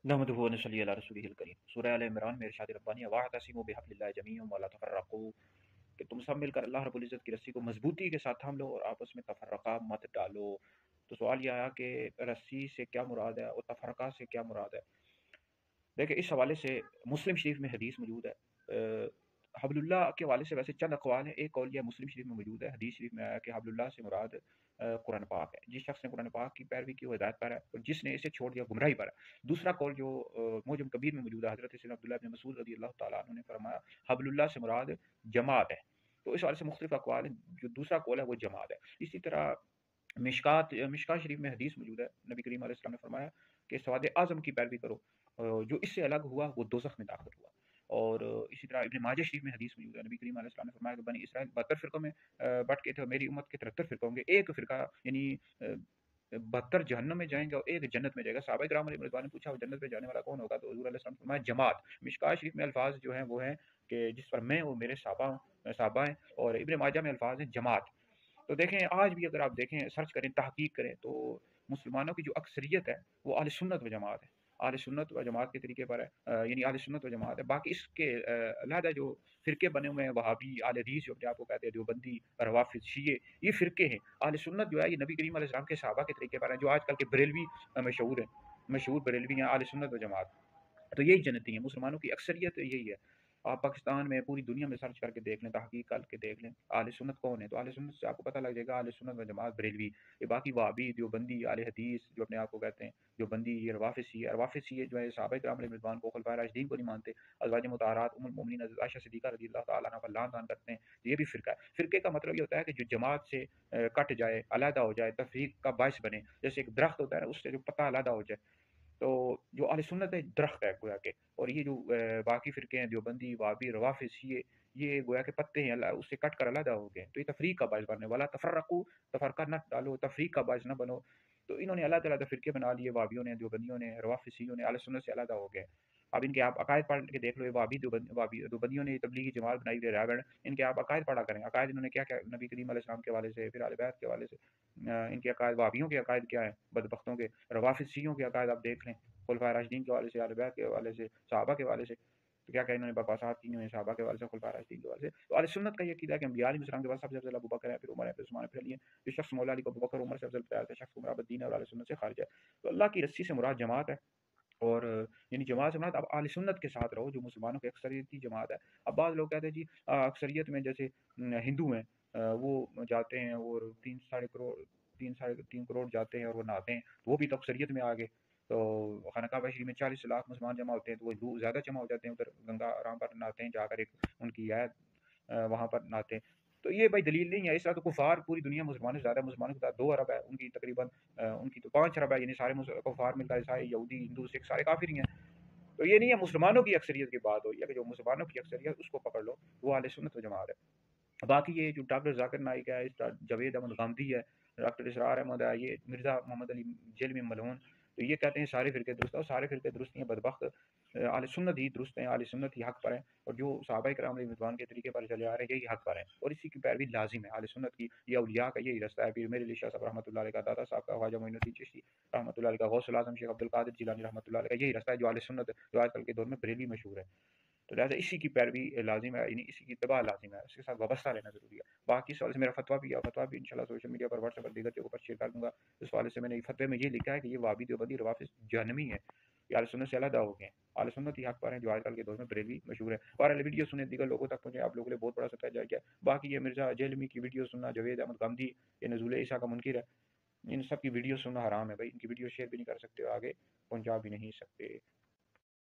नहमदुहु व नसल्ली अला रसूलिहिल करीम। सूरह आल इमरान में इरशाद रब्बानी वाअतसिमू बिहब्लिल्लाहि जमीअन वला तफर्रकू, कि तुम सब मिलकर अल्लाह रब्बुल इज़्ज़त की रस्सी को मजबूती के साथ थाम लो और आपस में तफर्रका मत डालो। तो सवाल यह आया कि रस्सी से क्या मुराद है और तफर्रका से क्या मुराद है। देखिए, इस हवाले से मुस्लिम शरीफ में हदीस मौजूद है। हबलुल्लाह के हवाले से वैसे चंद अक़वाल हैं। एक कौल यह मुस्लिम शरीफ में मौजूद है, हदीस शरीफ में आया कि हबलुल्लाह से मुराद कुरान पाक है। जिस शख्स ने कुरान पाक की पैरवी की वो हिदायत पर है, और जिसने इसे छोड़ दिया गुमराही पर है। दूसरा कौल जो मुअज्जम कबीर में मौजूद है, हज़रत सैयदना अब्दुल्लाह इब्न मसूद रज़ियल्लाहु तआला अन्हु ने फरमाया हबलुल्लाह से मुराद जमात है। तो इस हवाले से मुख्तलिफ अक़वाल हैं। जो दूसरा कौल है वो जमात है। इसी तरह मिशकात शरीफ में हदीस मौजूद है। नबी करीम अलैहि सल्लम ने फरमाया कि सवाद आज़म की पैरवी करो, जो इससे अलग हुआ वो दोज़ख में दाखिल हुआ। और इसी तरह इब्न माजा शरीफ में हदीस मौजूद है। नबी करीम अलैहि सल्लम ने फरमाया कि बनी इसराइल 72 फ़िरक़ों में बँट गए थे, और मेरी उम्मत के 73 फ़िरक़े होंगे। एक फ़िरक़ा यानी 72 जहन्नम में जाएंगे और एक जन्नत में जाएगा। सहाबा किराम रिज़वान ने पूछा वो जन्नत में जाने वाला कौन होगा, तो हुज़ूर अलैहि सल्लम ने फरमाया जमात। मिशकात शरीफ में अल्फाज जो हैं वो हैं कि जिस पर मैं और मेरे सहाबा हैं, और इब्न माजा में अल्फाज हैं जमात। तो देखें, आज भी अगर आप देखें, सर्च करें, तहकीक करें, तो मुसलमानों की जो अक्सरियत है वो अहले सुन्नत व जमात है। अहले सुन्नत व जमात के तरीके पर है, यानी अहले सुन्नत व जमात है। बाकी इसके अलहदा जो फ़िरके बने हुए हैं, वहाबी, अहले हदीस जो अपने आप को कहते हैं, देवबंदी, रवाफ़िज़, शिये, ये फ़िरके हैं। अहले सुन्नत जो है ये नबी करीम अलैहि सलाम के सहाबा के तरीके पर है। जो आजकल के बरेलवी मशहूर हैं, मशहूर बरेलवी हैं, अहले सुन्नत व जमात, तो यही जन्नती हैं। मुसलमानों की अक्सरियत यही है। आप पाकिस्तान में, पूरी दुनिया में सर्च करके देख लें, तहकीक करके देख लें, अहले सुन्नत कौन है, तो अहले सुन्नत से आपको पता लग जाएगा अहले सुन्नत व जमात बरेलवी। ये बाकी वहाबी, देवबंदी, अहले हदीस जो अपने आप को कहते हैं, देवबंदी, ये रवाफ़िज़ शिये जो है सहाबा किराम अलैहिम रिज़वान को, खुलफ़ाए राशिदीन को नहीं मानते, अज़वाज मुतहहारात उम्मुल मोमिनीन हज़रत आयशा सिद्दीक़ा रज़ियल्लाहु तआला अन्हा पर लान-तान करते हैं। तो ये भी फ़िरका है। फ़िरके का मतलब ये होता है कि जो जमात से कट जाए, अलहदा हो जाए, तफ़रीक़ का बाइस बने। जैसे एक दरख्त होता है ना, उससे जो पत्ता अलहदा हो जाए, तो जो अहले सुन्नत है दरख्त है गोया के। और ये जो बाकी फ़िरके हैं, देवबंदी, वहाबी, रवाफ़िज़, शिये, ये गोया के पत्ते हैं, उससे कट कर अलहदा हो गए। तो ये तफ़रीक़ का बाइस बनने वाला, तफ़र्रक़ू, तफ़रक़ा न डालो, तफ़रीक़ का बाइस न बनो। तो इन्होंने अलग-अलग फ़िरके बना लिए, वहाबियों ने, देवबंदियों ने, रवाफ़िज़, शियों ने, अहले सुन्नत से अलहदा हो गए। अब इनके आप अकायद पढ़ के देख लो, ये देवबंदियों ने तबलीगी जमात बनाई हुई है, रायगढ़। इनके आप अकायद पढ़ा करें, अकायद इन्होंने क्या-क्या नबी करीम अलैहि सलाम के हवाले से, फिर अहले बैत के हवाले से, इनके अकायद, वहाबियों के अकायद क्या है बदबख्तों के, रवाफ़िज़, शियों के अकायद आप देख लें, खुलफ़ाए राशिदीन के हवाले से, अहले बैत के हवाले से, सहाबा के हवाले से, तो क्या-क्या इन्होंने बकवासात की हुई हैं सहाबा के हवाले से, खुलफ़ाए राशिदीन के हवाले से। तो अहले सुन्नत का ये अक़ीदा है कि अंबिया अलैहिस्सलाम के बाद सबसे अफ़ज़ल अबू बकर है, फिर उमर है, फिर उस्मान है, फिर अली है। जो शख्स मौला अली को अबू बकर, उमर से अफ़ज़ल बताया, शख्स गुमराह बद्दीन है और अहले सुन्नत से खारिज है। तो अल्लाह की रस्सी से मुराद जमात है। और यानी जमात से मुराद अब अहले सुन्नत के साथ रहो, जो मुसलमानों की अक्सरियती जमात है। अब बाज़ लोग कहते हैं जी अक्सरियत में जैसे हिंदू हैं, वो जाते हैं और 3 साढ़े करोड़, 3 साढ़े 3 करोड़ जाते हैं और वो नहाते हैं, तो वो भी तो अक्सरियत में आ गए। तो खानकाह शरीफ में 40 लाख मुसलमान जमा होते हैं, तो वो हिंदू ज़्यादा जमा हो जाते हैं, उधर गंगा आराम पर नहाते हैं, जाकर एक उनकी है वहाँ पर नहाते हैं। तो ये भाई दलील नहीं है। इस तरह तो कुफ़ार पूरी दुनिया मुसलमानों से ज़्यादा है, मुसलमानों की तादाद 2 अरब है, उनकी तकरीबन उनकी तो 5 अरब है, यानी सारे कुफ़ार मिलकर ईसाई, यहूदी, हिंदू, सिख सारे काफ़िर ही हैं। तो ये नहीं है मुसलमानों की अक्सरियत की बात हो रही है कि जो मुसलमानों की अक्सरियत उसको पकड़ लो, वो अहले सुन्नत व जमात है। बाकी ये जो डॉक्टर ज़ाकिर नाइक है, इस जावेद अहमद गांधी है, डॉक्टर इसरार अहमद है, ये मिर्ज़ा मोहम्मद अली जेल में मलऊन, तो ये कहते हैं सारे फ़िरके दुरुस्त है, और सारे फ़िरके दुरुस्त नहीं है, बदबख्त अहले सुन्नत ही दुरुस्त हैं, अहले सुन्नत ही हक़ पर हैं, और जो सहाबाए किराम रिज़वान के तरीके पर चले आ रहे हैं यही हक़ पर हैं, और इसी की पैरवी लाज़िम है। अहले सुन्नत की, ये औलिया का यही रास्ता है। पीर मेरे अली शाह साहब रहमतुल्लाह अलैह का, दादा साहब का, ख्वाजा मोइनुद्दीन चिश्ती रहमतुल्लाह अलैह का, गौसुल आज़म शेख अब्दुल कादिर जिलानी रहमतुल्लाह अलैह का, यही रास्ता है जो अहले सुन्नत है, जो आजकल के दौर में बरेलवी मशहूर है। तो लिहाज़ा इसी की पैरवी लाज़िम है, यानी इसी की इत्तिबा लाज़िम है, इसके साथ वाबस्ता रहना ज़रूरी है। बाकी इस हवाले से मेरा फतवा भी इंशाअल्लाह सोशल मीडिया पर, व्हाट्सएप पर, दीगर जगहों पर शेयर कर दूँगा। इस हवाले से मैंने फतवे में ये लिखा है कि ये वहाबी, देवबंदी, रवाफ़िज़ जहन्नमी है, ये अहले सुन्नत से अलहदा हो गए हैं। अहले सुन्नत ही हक़ पर हैं, जो आजकल के दौर में बरेलवी मशहूर है। बहरहाल वीडियो सुने, दीगर लोगों तक पहुँचे, आप लोगों के लिए बहुत बड़ा सदका जारिया है। बाकी ये मिर्ज़ा जेहलमी की वीडियो सुनना, जावेद अहमद गांधी, ये नज़ूल ईसा का मुनकिर है, इन सब की वीडियो सुनना हराम है भाई, इनकी वीडियो शेयर भी नहीं कर सकते, आगे पहुँचा भी नहीं सकते।